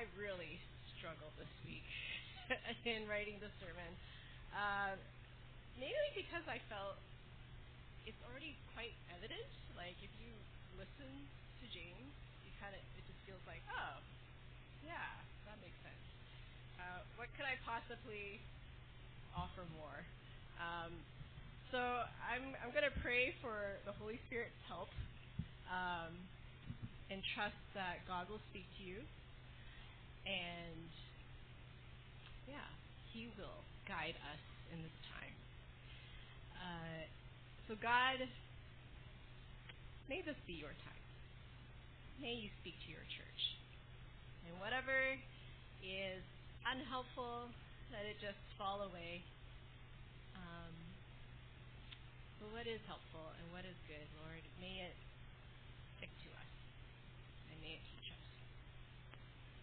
I really struggled this week in writing the sermon. Mainly because I felt it's already quite evident. Like, if you listen to James, it just feels like, oh, yeah, that makes sense. What could I possibly offer more? So I'm going to pray for the Holy Spirit's help, and trust that God will speak to you, and yeah, He will guide us in this time. So God, may this be your time. May you speak to your church. And whatever is unhelpful, let it just fall away. But what is helpful and what is good, Lord, may it stick to us. And may it teach us.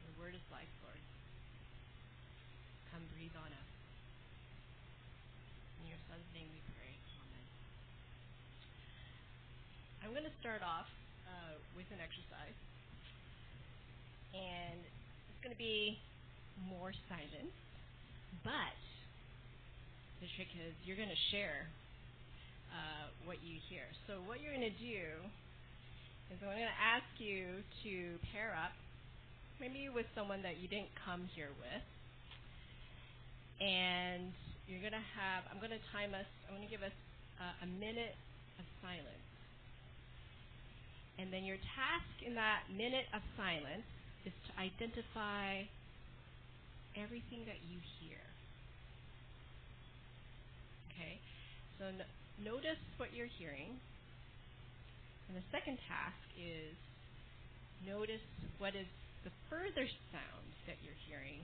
Your word is life, Lord. Come breathe on us. In your Son's name we pray. Amen. I'm going to start off with an exercise. And it's going to be more silent. But the trick is you're going to share what you hear. So what you're going to do is I'm going to ask you to pair up, maybe with someone that you didn't come here with. And I'm going to give us a minute of silence. And then your task in that minute of silence is to identify everything that you hear. Okay? So notice what you're hearing. And the second task is notice what is the further sound that you're hearing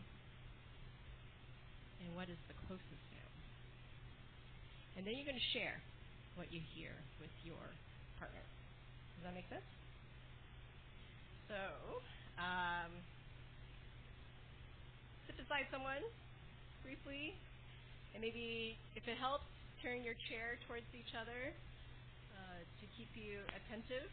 and what is the closest sound. And then you're going to share what you hear with your partner. Does that make sense? So, sit beside someone briefly, and maybe, if it helps, turn your chair towards each other to keep you attentive.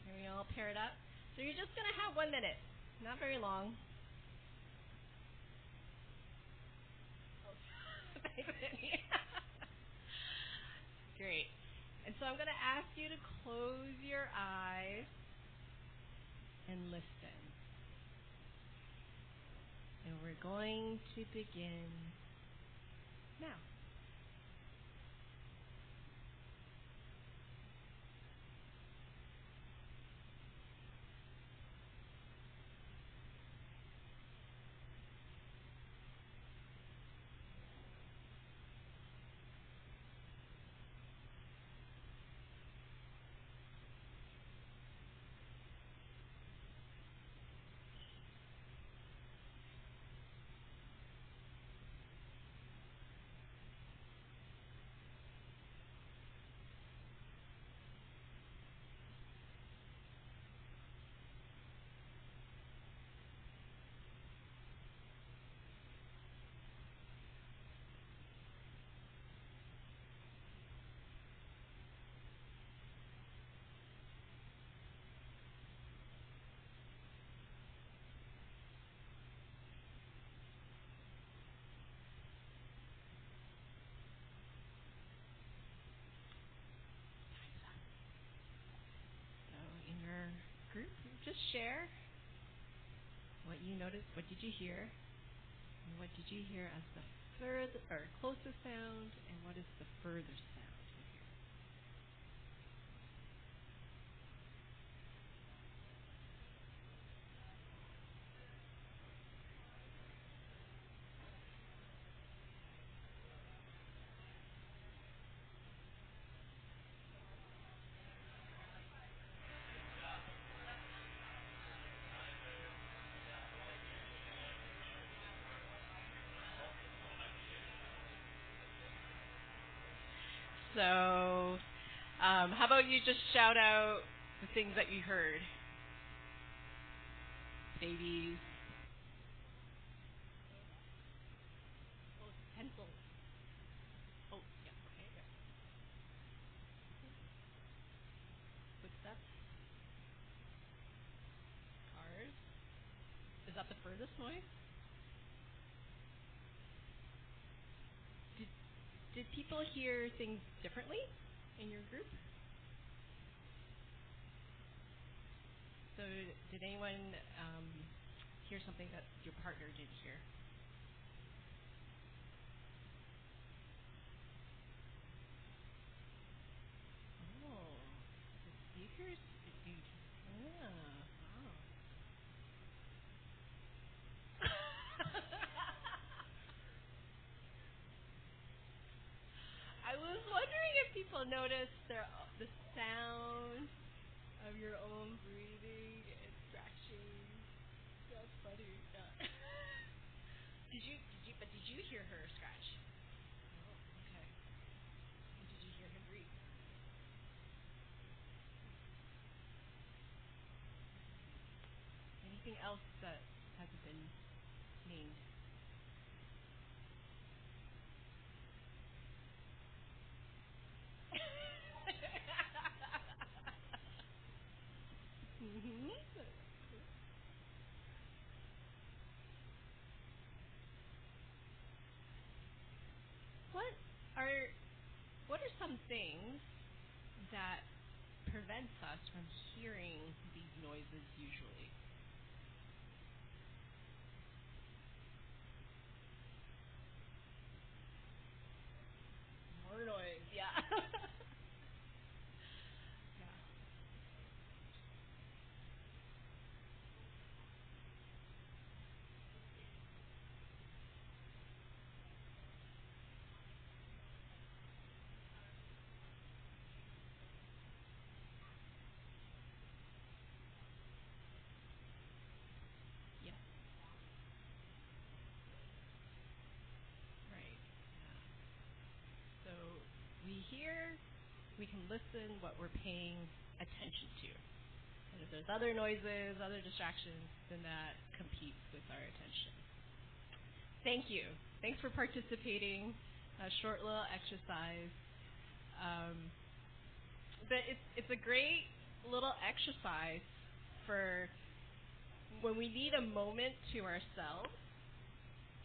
Are we all paired up? So you're just going to have 1 minute. Not very long. Thanks, Annie. Great. And so I'm going to ask you to close your eyes and listen. And we're going to begin now. Group, just share what you noticed, what did you hear, and what did you hear as the closest sound, and what is the further sound you hear. So, how about you just shout out the things that you heard? Babies, pencil. Oh, yeah, okay, yeah. Footsteps, cars. Is that the furthest noise? Did, did people hear things differently in your group? So did anyone hear something that your partner didn't hear? Oh, the speakers? Yeah, wow. I was wondering if people noticed the sound of your own breathing and scratching. That's funny. Yeah. Did you hear her scratch? Oh, okay. And did you hear him breathe? Anything else that hasn't been named? Mhm. What are what are some things that prevents us from hearing these noises usually? More noise, yeah. Yeah. Yes. Right. Yeah. So we can listen what we're paying attention to. And if there's other noises, other distractions, then that competes with our attention. Thank you. Thanks for participating. A short little exercise. Um, but it's a great little exercise for when we need a moment to ourselves,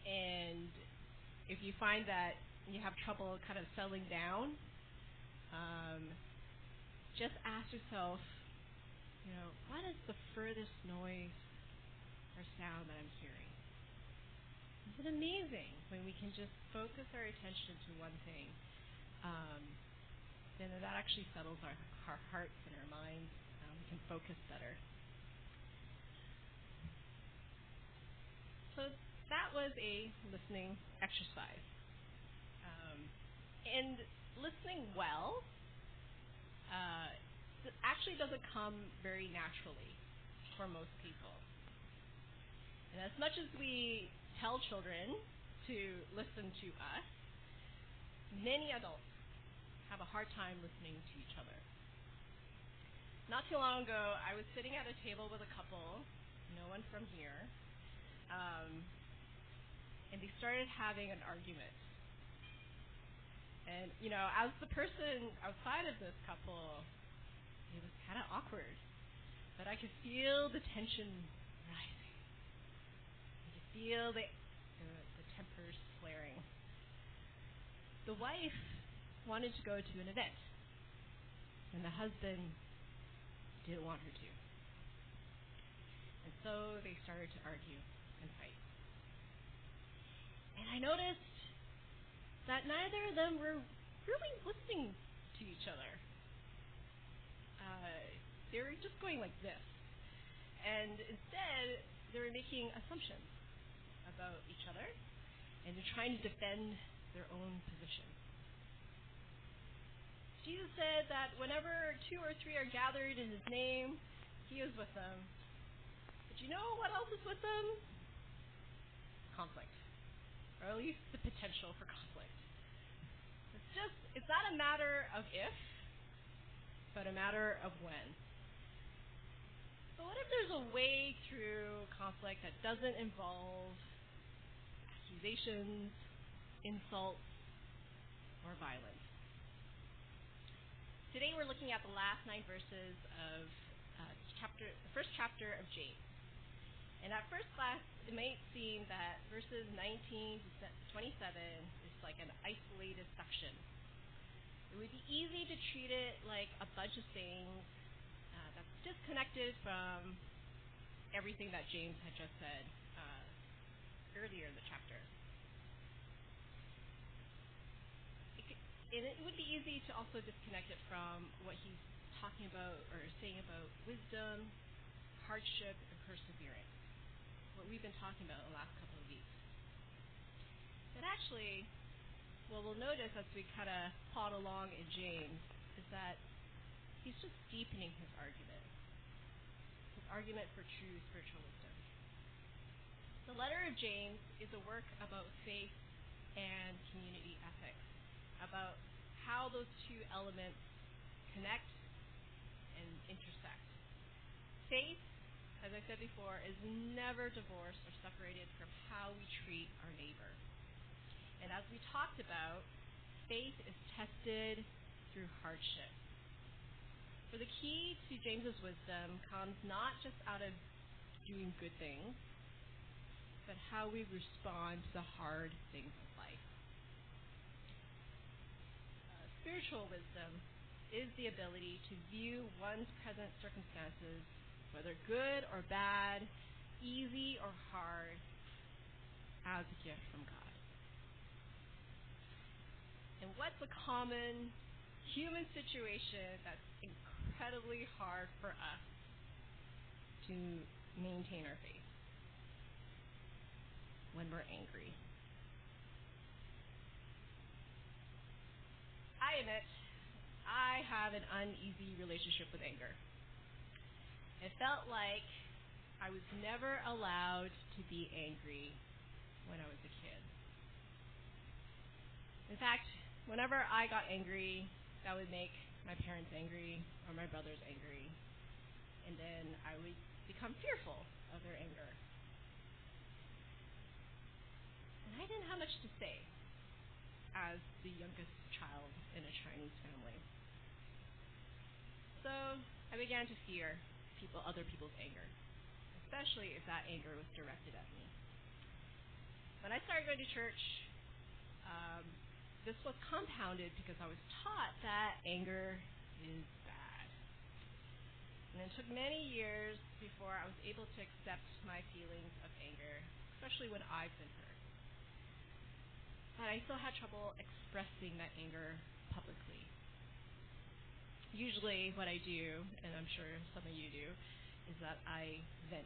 and if you find that you have trouble kind of settling down, um, just ask yourself, what is the furthest noise or sound that I'm hearing? Isn't it amazing when we can just focus our attention to one thing? Then that actually settles our hearts and our minds. We can focus better. So that was a listening exercise. And listening well actually doesn't come very naturally for most people. And as much as we tell children to listen to us, many adults have a hard time listening to each other. Not too long ago, I was sitting at a table with a couple, no one from here, and they started having an argument. And, as the person outside of this couple, it was kind of awkward. But I could feel the tension rising. I could feel the tempers flaring. The wife wanted to go to an event, and the husband didn't want her to. And so they started to argue and fight. And I noticed that neither of them were really listening to each other. They were just going like this. And instead, they were making assumptions about each other, and they're trying to defend their own position. Jesus said that whenever 2 or 3 are gathered in his name, he is with them. But you know what else is with them? Conflict. Or at least the potential for conflict. It's not a matter of if, but a matter of when. So what if there's a way through conflict that doesn't involve accusations insults, or violence. Today we're looking at the last 9 verses of the first chapter of James. And at first glance, it might seem that verses 19 to 27 is like an isolated section. It would be easy to treat it like a bunch of sayings that's disconnected from everything that James had just said earlier in the chapter. And it would be easy to also disconnect it from what he's talking about or saying about wisdom, hardship, and perseverance, what we've been talking about in the last couple of weeks. But actually, what we'll notice as we kind of plod along in James is that he's just deepening his argument for true spiritual wisdom. The letter of James is a work about faith and community ethics, about how those two elements connect and intersect. Faith, as I said before, is never divorced or separated from how we treat our neighbor. And as we talked about, faith is tested through hardship. For the key to James's wisdom comes not just out of doing good things, but how we respond to the hard things of life. Spiritual wisdom is the ability to view one's present circumstances, whether good or bad, easy or hard, as a gift from God. And what's a common human situation that's incredibly hard for us to maintain our faith? When we're angry. I admit, I have an uneasy relationship with anger. It felt like I was never allowed to be angry when I was a kid. In fact, whenever I got angry, that would make my parents angry or my brothers angry. And then I would become fearful of their anger. And I didn't have much to say as the youngest child in a Chinese family. So I began to fear other people's anger, especially if that anger was directed at me. When I started going to church, this was compounded because I was taught that anger is bad. And it took many years before I was able to accept my feelings of anger, especially when I've been hurt. But I still had trouble expressing that anger publicly. Usually what I do, and I'm sure some of you do, is that I vent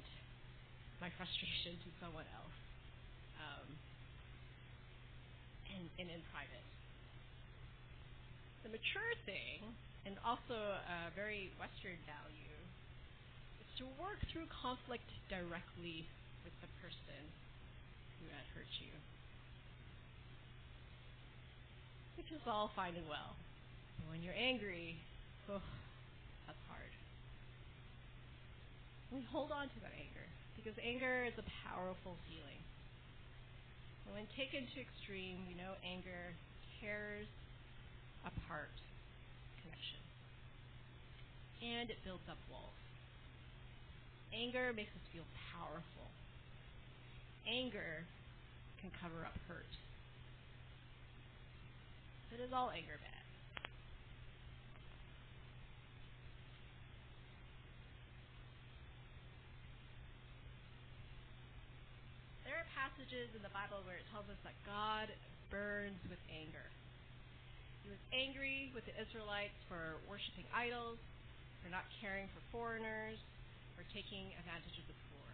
my frustration to someone else, and in private. The mature thing, and also a very Western value, is to work through conflict directly with the person who had hurt you. Which is all fine and well. But when you're angry, that's hard. We hold on to that anger, because anger is a powerful feeling. And when taken to extreme, we know anger tears apart connection. And it builds up walls. Anger makes us feel powerful. Anger can cover up hurt. But is all anger bad? There are passages in the Bible where it tells us that God burns with anger. He was angry with the Israelites for worshiping idols, for not caring for foreigners, for taking advantage of the poor.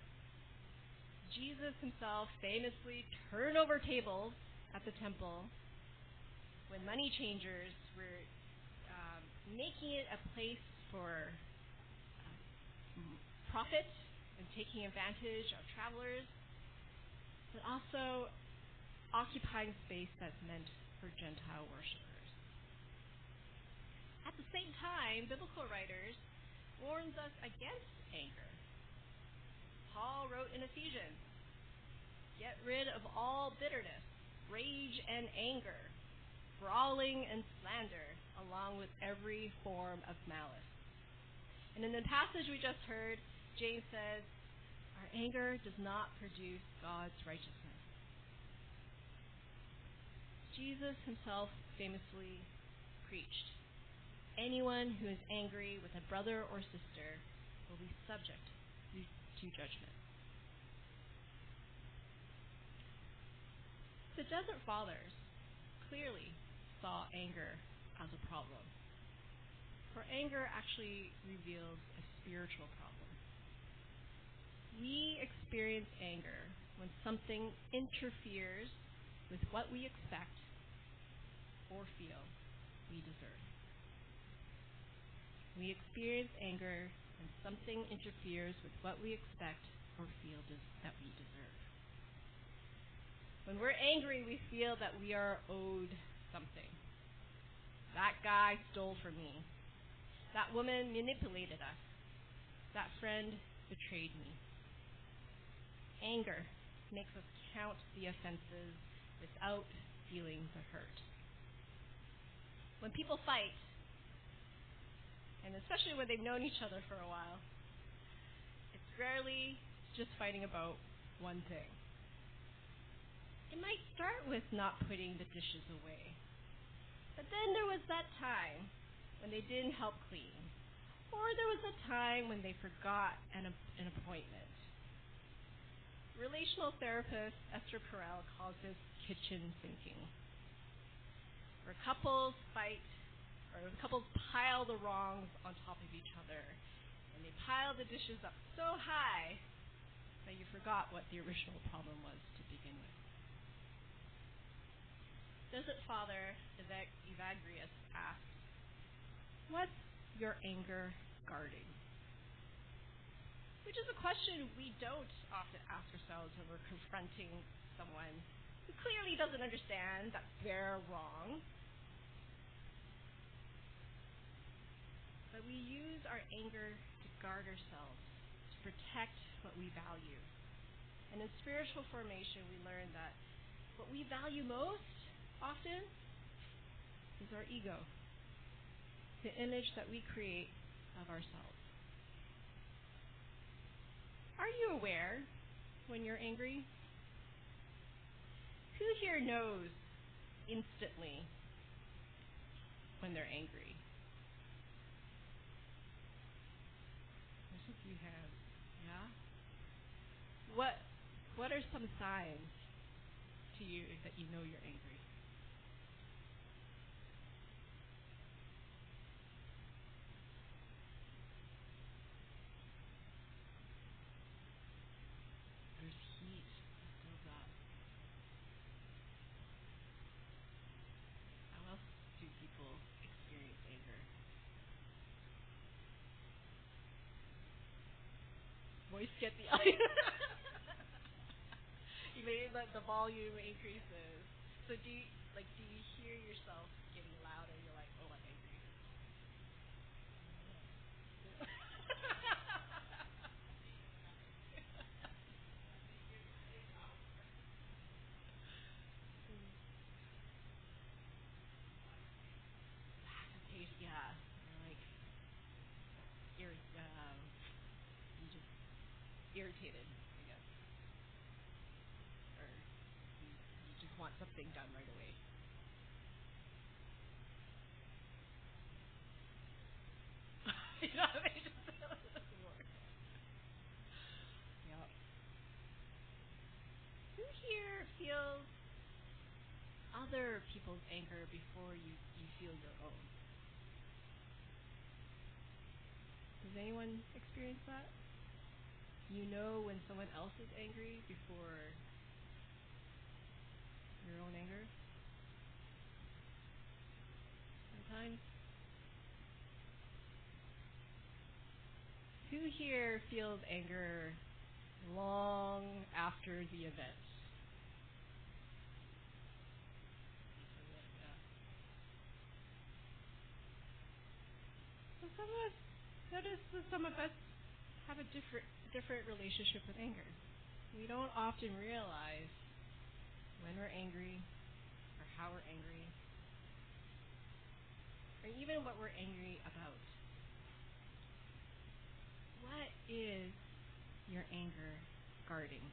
Jesus himself famously turned over tables at the temple when money changers were making it a place for profit and taking advantage of travelers, but also occupying space that's meant for Gentile worshipers. At the same time, biblical writers warns us against anger. Paul wrote in Ephesians, "Get rid of all bitterness, rage and anger, brawling and slander, along with every form of malice. And in the passage we just heard, James says, our anger does not produce God's righteousness. Jesus himself famously preached, anyone who is angry with a brother or sister will be subject to judgment. The Desert Fathers clearly saw anger as a problem. For anger actually reveals a spiritual problem. We experience anger when something interferes with what we expect or feel we deserve. We experience anger when something interferes with what we expect or feel that we deserve. When we're angry, we feel that we are owed something. That guy stole from me. That woman manipulated us. That friend betrayed me. Anger makes us count the offenses without feeling the hurt. When people fight, and especially when they've known each other for a while, it's rarely just fighting about one thing. It might start with not putting the dishes away. But then there was that time when they didn't help clean. Or there was a time when they forgot an appointment. Relational therapist Esther Perel calls this kitchen sinking. Where couples fight, or couples pile the wrongs on top of each other. And they pile the dishes up so high that you forgot what the original problem was to begin with. Desert Father Evagrius asks, what's your anger guarding? Which is a question we don't often ask ourselves when we're confronting someone who clearly doesn't understand that they're wrong. But we use our anger to guard ourselves, to protect what we value. And in spiritual formation, we learn that what we value most often is our ego, the image that we create of ourselves. Are you aware when you're angry? Who here knows instantly when they're angry? There's a few hands. Yeah? What are some signs to you that you know you're angry? There's heat that builds up. How else do people experience anger? Voice get the you made the volume increases. So do you hear yourself getting louder? You're like, oh, I'm angry. Yeah. You're like, you're just irritated, I guess. Or you just want something done right away. You know what I mean? Yep. Who here feels other people's anger before you feel your own? Does anyone experience that? You know when someone else is angry before your own anger? Sometimes. Who here feels anger long after the event? So some of us have a different relationship with anger. We don't often realize when we're angry how we're angry, or even what we're angry about. What is your anger guarding?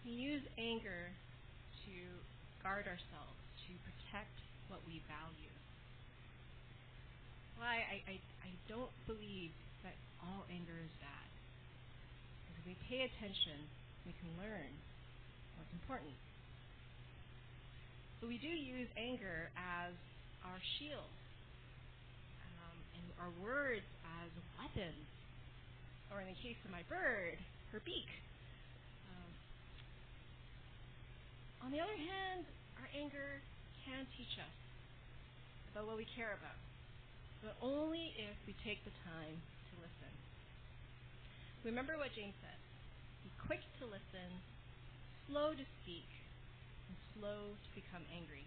We use anger to guard ourselves, to protect what we value. Why? I don't believe that all anger is bad. Because if we pay attention, we can learn what's important. But we do use anger as our shield, and our words as weapons, or in the case of my bird, her beak. On the other hand, our anger can teach us about what we care about, but only if we take the time to listen. Remember what James said: be quick to listen, slow to speak, and slow to become angry.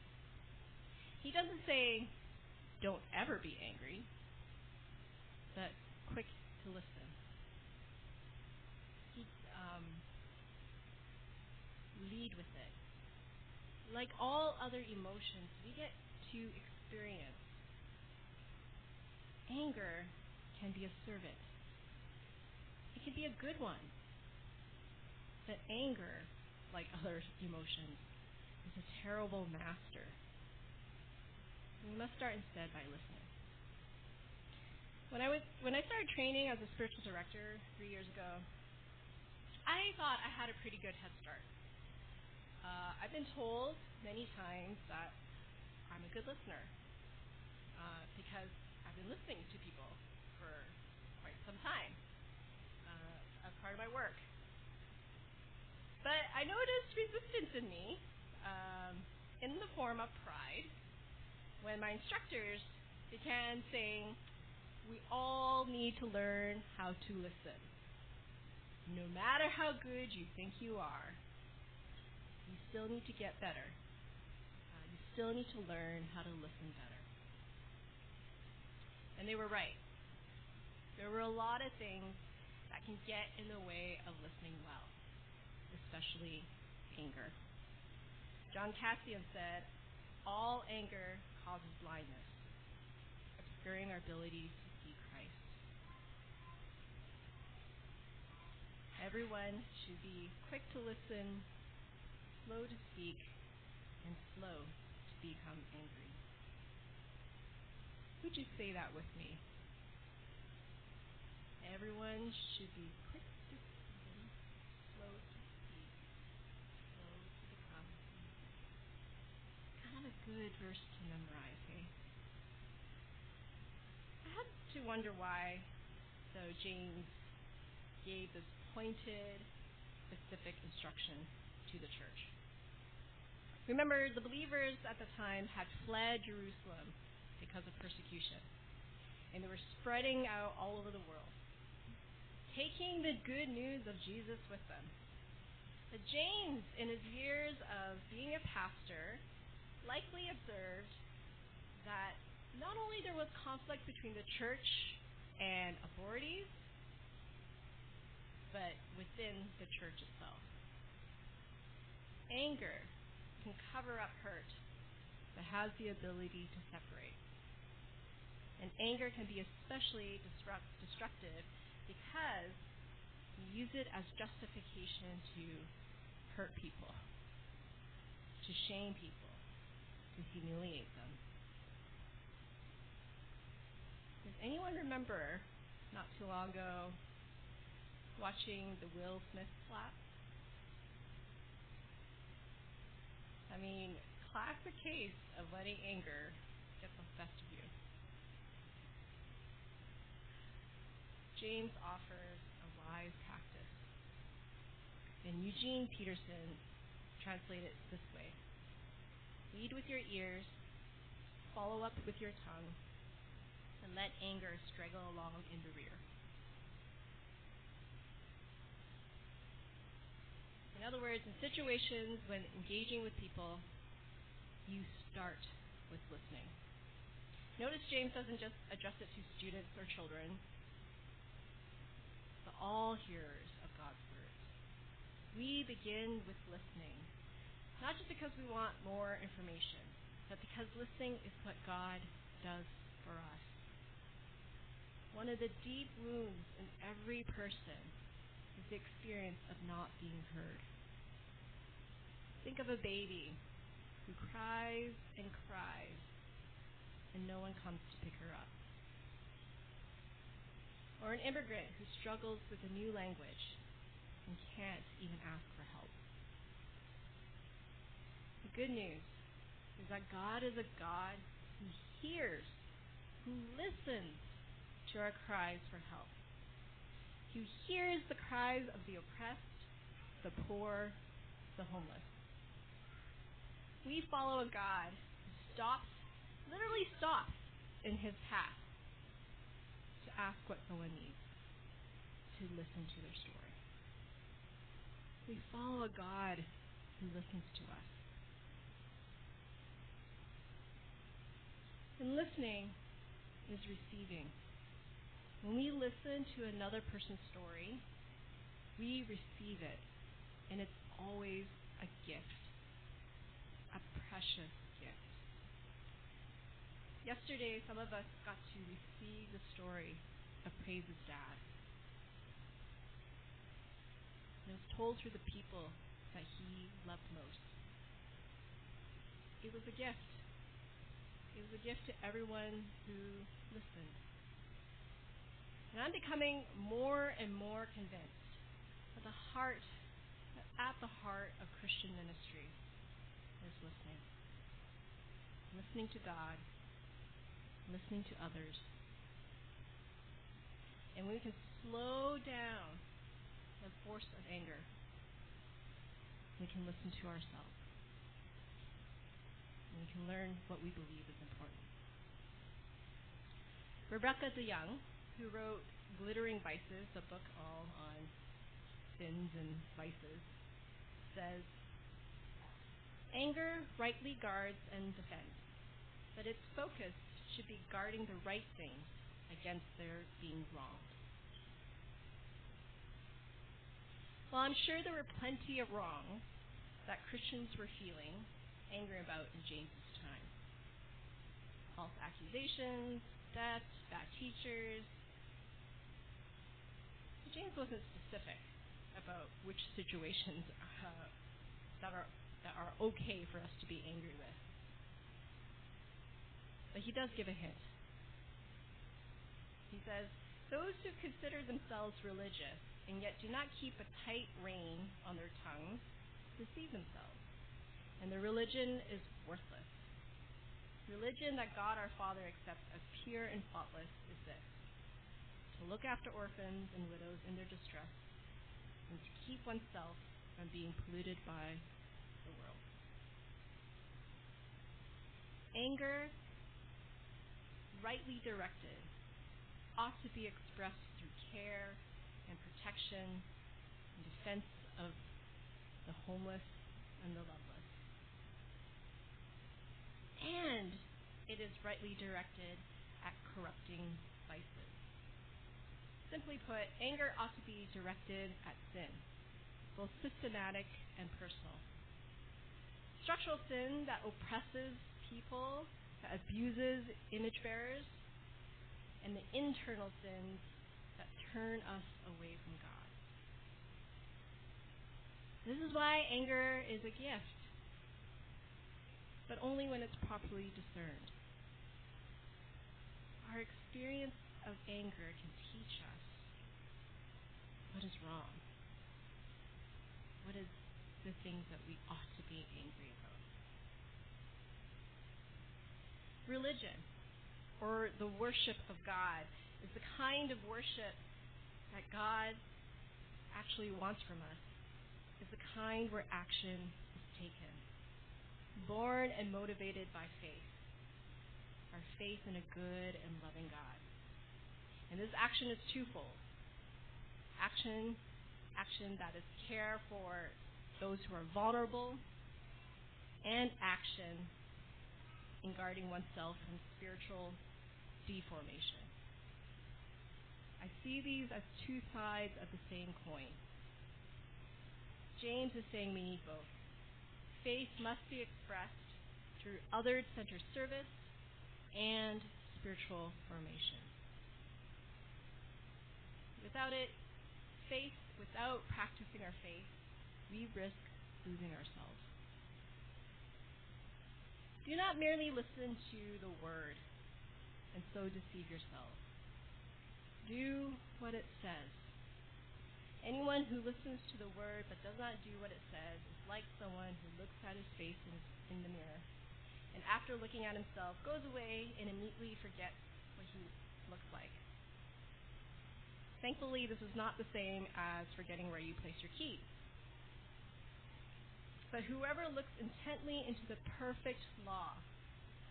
He doesn't say, don't ever be angry, but quick to listen. Lead with it. Like all other emotions we get to experience, anger can be a servant. It can be a good one. But anger, like other emotions, is a terrible master. We must start instead by listening. When I started training as a spiritual director 3 years ago, I thought I had a pretty good head start. I've been told many times that I'm a good listener because I've been listening to people for quite some time as part of my work. But I noticed resistance in me in the form of pride when my instructors began saying, we all need to learn how to listen. No matter how good you think you are, you still need to get better. You still need to learn how to listen better. And they were right. There were a lot of things that can get in the way of listening well, especially anger. John Cassian said, all anger causes blindness, obscuring our ability to see Christ. Everyone should be quick to listen, slow to speak, and slow to become angry. Would you say that with me? Everyone should be quick to listen, slow to speak, slow to become angry. Kind of a good verse to memorize, eh? I had to wonder why, though, James gave this pointed, specific instruction to the church. Remember, the believers at the time had fled Jerusalem because of persecution, and they were spreading out all over the world, taking the good news of Jesus with them. But James, in his years of being a pastor, likely observed that not only there was conflict between the church and authorities, but within the church itself. Anger can cover up hurt, but has the ability to separate. And anger can be especially destructive because you use it as justification to hurt people, to shame people, to humiliate them. Does anyone remember, not too long ago, watching the Will Smith slap? I mean, classic case of letting anger get the best of you. James offers a wise practice. And Eugene Peterson translated it this way: lead with your ears, follow up with your tongue, and let anger straggle along in the rear. In other words, in situations when engaging with people, you start with listening. Notice James doesn't just address it to students or children, but all hearers of God's word. We begin with listening Not just because we want more information, but because listening is what God does for us. One of the deep wounds in every person is the experience of not being heard. Think of a baby who cries and cries, and no one comes to pick her up. Or an immigrant who struggles with a new language and can't even ask for help. The good news is that God is a God who hears, who listens to our cries for help. He hears the cries of the oppressed, the poor, the homeless. We follow a God who literally stops in his path to ask what someone needs, to listen to their story. We follow a God who listens to us. And listening is receiving. When we listen to another person's story, we receive it, and it's always a gift, a precious gift. Yesterday, some of us got to receive the story of Praise's dad. And it was told through the people that he loved most. It was a gift. It was a gift to everyone who listened. And I'm becoming more and more convinced that at the heart of Christian ministry is listening. Listening to God, listening to others. And we can slow down the force of anger. We can listen to ourselves. And we can learn what we believe is important. Rebecca DeYoung, who wrote Glittering Vices, a book all on sins and vices, says, anger rightly guards and defends, but its focus should be guarding the right things against their being wronged. Well, I'm sure there were plenty of wrongs that Christians were feeling angry about in James's time. False accusations, death, bad teachers. James wasn't specific about which situations that are okay for us to be angry with. But he does give a hint. He says, those who consider themselves religious and yet do not keep a tight rein on their tongues deceive themselves, and their religion is worthless. Religion that God our Father accepts as pure and faultless is this: to look after orphans and widows in their distress, and to keep oneself from being polluted by the world. Anger, rightly directed, ought to be expressed through care and protection and defense of the homeless and the loveless. And it is rightly directed at corrupting vices. Simply put, anger ought to be directed at sin, both systematic and personal. Structural sin that oppresses people, that abuses image bearers, and the internal sins that turn us away from God. This is why anger is a gift, but only when it's properly discerned. Our experience of anger can teach us what is wrong. What is the things that we ought to be angry about? Religion, or the worship of God, is the kind of worship that God actually wants from us, is the kind where action is taken, born and motivated by faith, our faith in a good and loving God. And this action is twofold. Action that is care for those who are vulnerable, and action in guarding oneself from spiritual deformation. I see these as two sides of the same coin. James is saying we need both. faith must be expressed through other-centered service and spiritual formation. Without it, without practicing our faith, we risk losing ourselves. Do not merely listen to the word and so deceive yourself. Do what it says. Anyone who listens to the word but does not do what it says is like someone who looks at his face in the mirror, and after looking at himself, goes away and immediately forgets what he looks like. Thankfully, this is not the same as forgetting where you place your keys. But whoever looks intently into the perfect law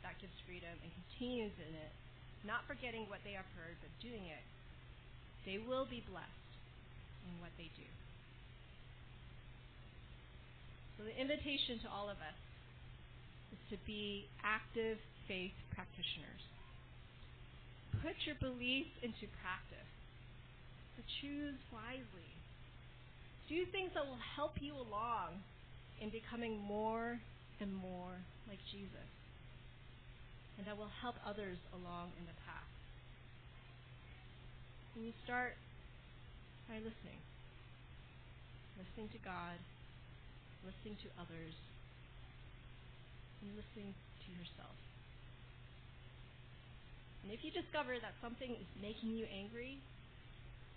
that gives freedom and continues in it, not forgetting what they have heard, but doing it, they will be blessed in what they do. So the invitation to all of us is to be active faith practitioners. Put your beliefs into practice. So choose wisely. Do things that will help you along in becoming more and more like Jesus, and that will help others along in the path. And you start by listening to God, listening to others, and listening to yourself. And if you discover that something is making you angry,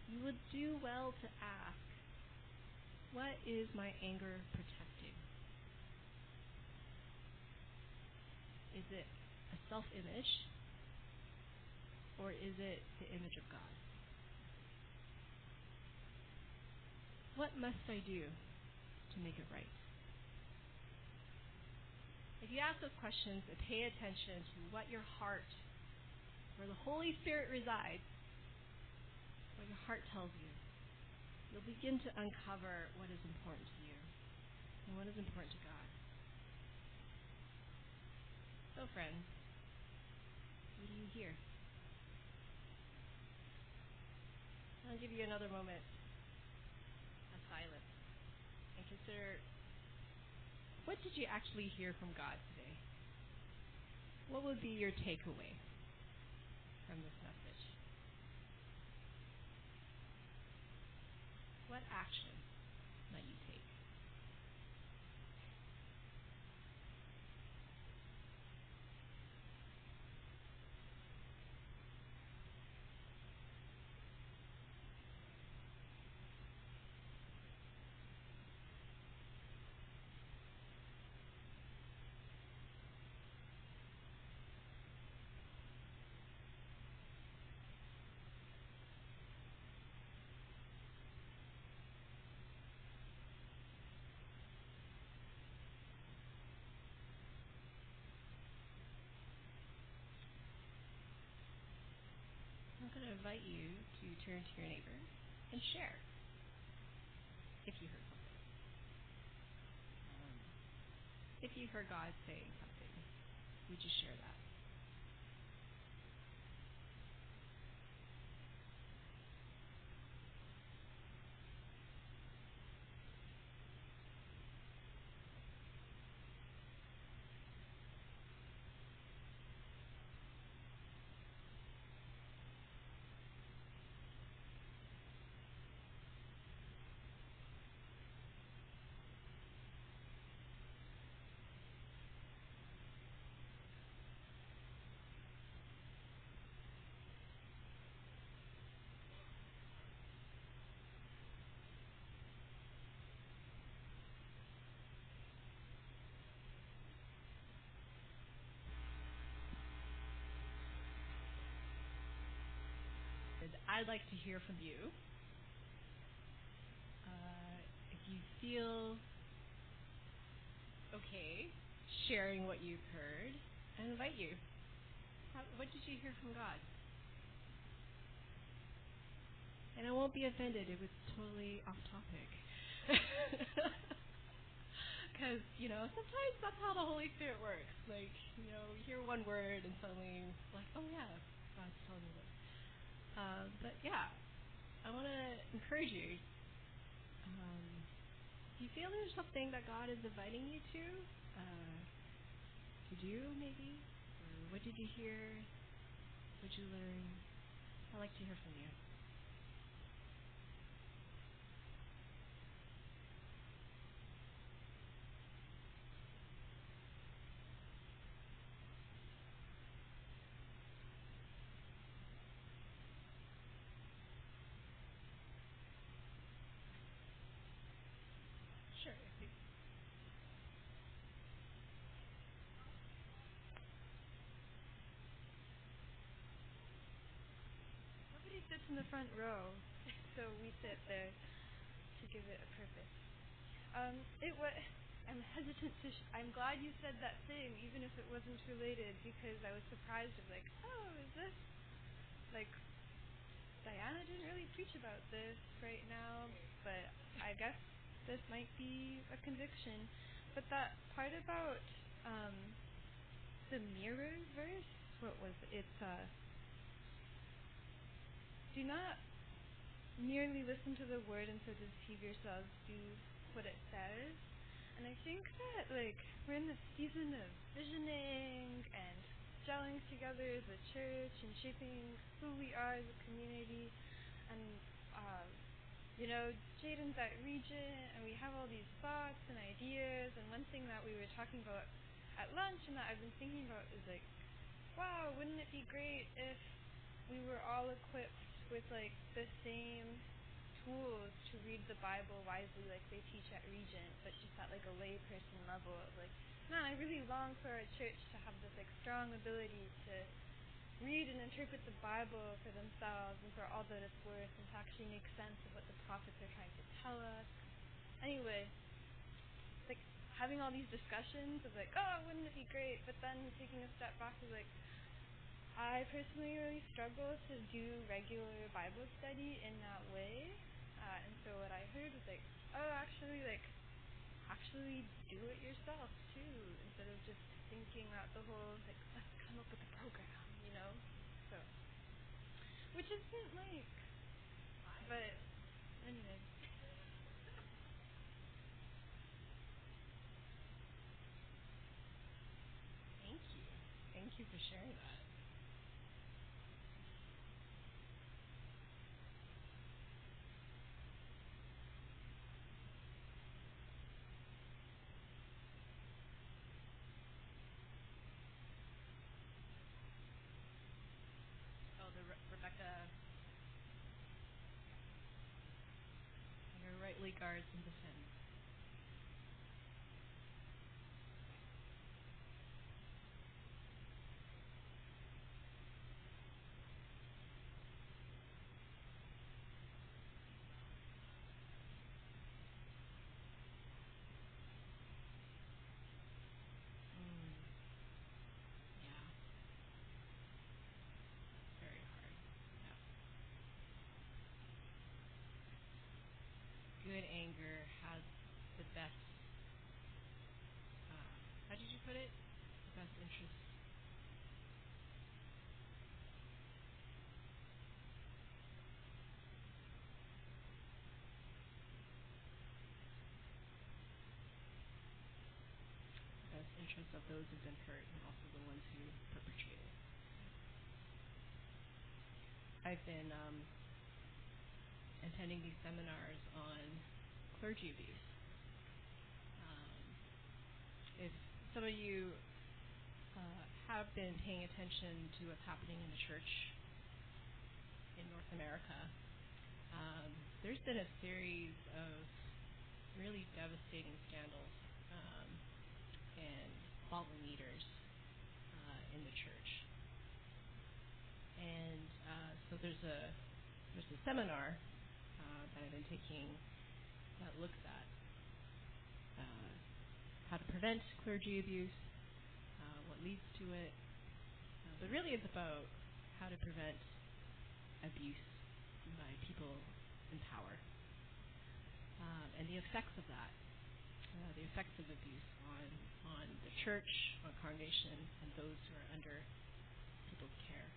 you would do well to ask, what is my anger protecting? Is it a self-image, or is it the image of God? What must I do to make it right? If you ask those questions and pay attention to what your heart, where the Holy Spirit resides, what your heart tells you, you'll begin to uncover what is important to you and what is important to God. So, friends, what do you hear? I'll give you another moment of silence and consider, what did you actually hear from God today? What would be your takeaway from this message? What action might you take? I'm going to invite you to turn to your neighbor and share if you heard something. If you heard God saying something, would you share that? I'd like to hear from you. If you feel okay sharing what you've heard, I invite you. What did you hear from God? And I won't be offended if it's totally off topic. Because, sometimes that's how the Holy Spirit works. Like, you hear one word and suddenly, like, oh yeah, God's telling me this. But yeah, I want to encourage you. Do you feel there's something that God is inviting you to do, maybe? Or what did you hear? What did you learn? I'd like to hear from you. Sure. Nobody sits in the front row, so we sit there to give it a purpose. I'm hesitant to. I'm glad you said that thing, even if it wasn't related, because I was surprised of like, oh, is this like Diana didn't really preach about this right now, but I guess this might be a conviction. But that part about the mirror verse, what was it? It's do not merely listen to the word and so deceive yourselves. Do what it says. And I think that like we're in this season of visioning and gelling together as a church and shaping who we are as a community. And Jaden's at Regent, and we have all these thoughts and ideas. And one thing that we were talking about at lunch and that I've been thinking about is like, wow, wouldn't it be great if we were all equipped with like the same tools to read the Bible wisely like they teach at Regent, but just at like a layperson level of like, man, I really long for our church to have this like strong ability to read and interpret the Bible for themselves and for all that it's worth, and to actually make sense of what the prophets are trying to tell us. Anyway, like having all these discussions of like, oh, wouldn't it be great, but then taking a step back is like, I personally really struggle to do regular Bible study in that way, and so what I heard was like, oh, actually do it yourself too, instead of just thinking that the whole like, let's come up with a program, so, which isn't like, but anyway. Thank you for sharing that. Rebecca, your rightly guards and defends. Yeah, very hard. Yeah. Good anger has the best, how did you put it? The best interest. Best interests of those who've been hurt and also the ones who perpetrate it. I've been attending these seminars on clergy abuse. If some of you have been paying attention to what's happening in the church in North America, there's been a series of really devastating scandals and thought leaders in the church. And so there's a seminar that I've been taking that looks at how to prevent clergy abuse, what leads to it, but really it's about how to prevent abuse by people in power, and the effects of that, the effects of abuse on the church, on congregation, and those who are under people's care.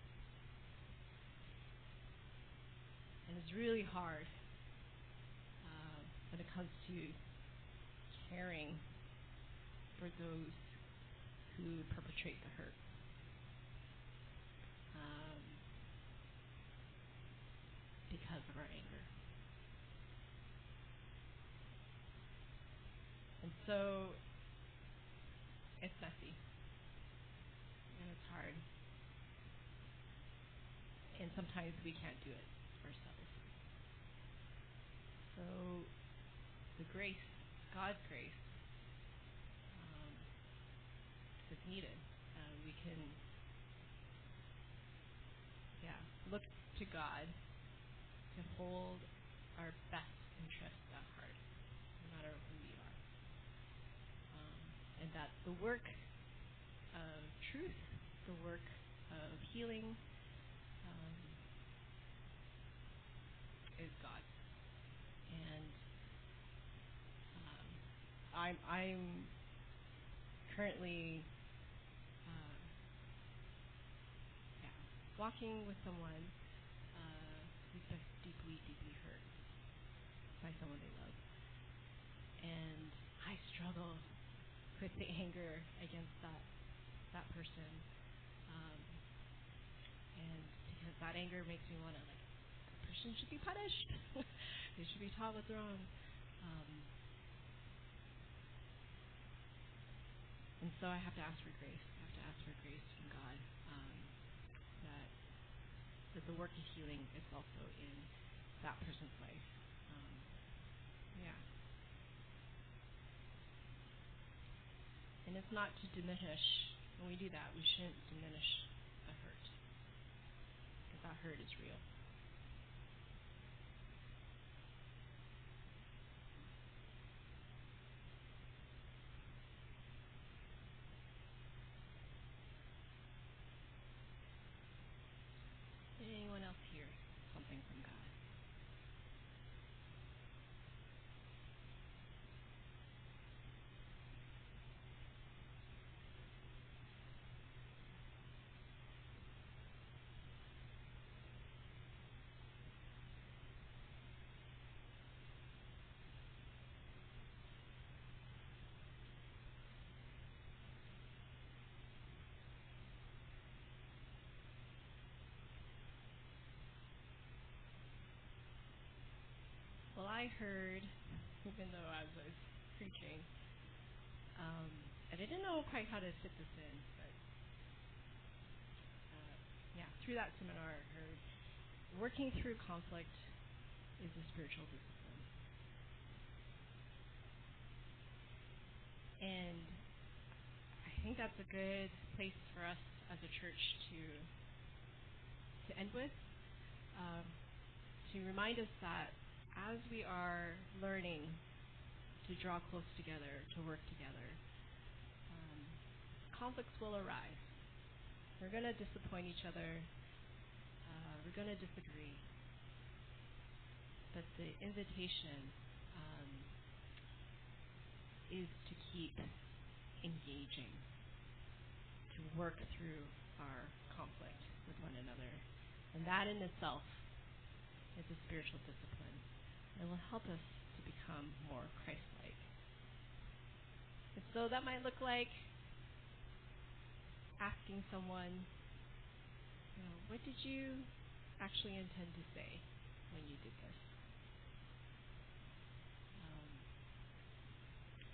And it's really hard when it comes to caring for those who perpetrate the hurt. Because of our anger. And so it's messy and it's hard. And sometimes we can't do it ourselves. So the grace, God's grace, is needed. We can, look to God to hold our best interests at heart, no matter who we are. And that the work of truth, the work of healing, is God. And I'm currently walking with someone who's been deeply, deeply hurt by someone they love. And I struggle with the anger against that person. And because that anger makes me want to, the person should be punished. They should be taught what's wrong. And so I have to ask for grace. I have to ask for grace from God. That the work of healing is also in that person's life. And it's not to diminish. When we do that, we shouldn't diminish the hurt, because that hurt is real. Anyone else hear something from God? Well, I heard, even though I was preaching, and I didn't know quite how to fit this in, but through that seminar I heard working through conflict is a spiritual discipline. And I think that's a good place for us as a church to end with, to remind us that as we are learning to draw close together, to work together, conflicts will arise. We're going to disappoint each other. We're going to disagree. But the invitation is to keep engaging, to work through our conflict with one another. And that in itself is a spiritual discipline. It will help us to become more Christ-like. And so that might look like asking someone, what did you actually intend to say when you did this?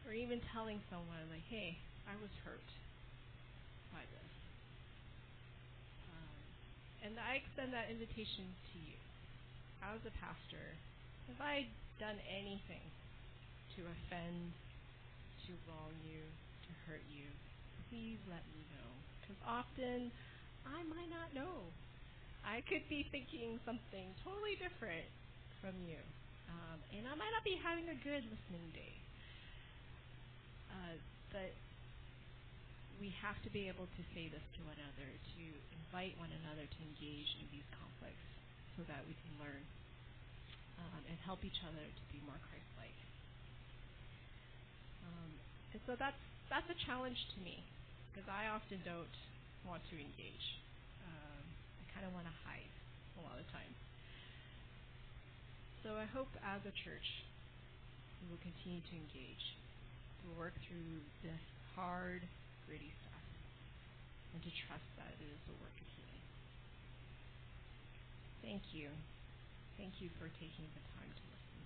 Or even telling someone, hey, I was hurt by this. And I extend that invitation to you. As a pastor, have I done anything to offend, to wrong you, to hurt you? Please let me know. Because often, I might not know. I could be thinking something totally different from you. And I might not be having a good listening day. But we have to be able to say this to one another, to invite one another to engage in these conflicts so that we can learn and help each other to be more Christ-like. And so that's a challenge to me, because I often don't want to engage. I kind of want to hide a lot of times. So I hope as a church we will continue to engage to work through the hard, gritty stuff and to trust that it is a work of healing. Thank you. Thank you for taking the time to listen.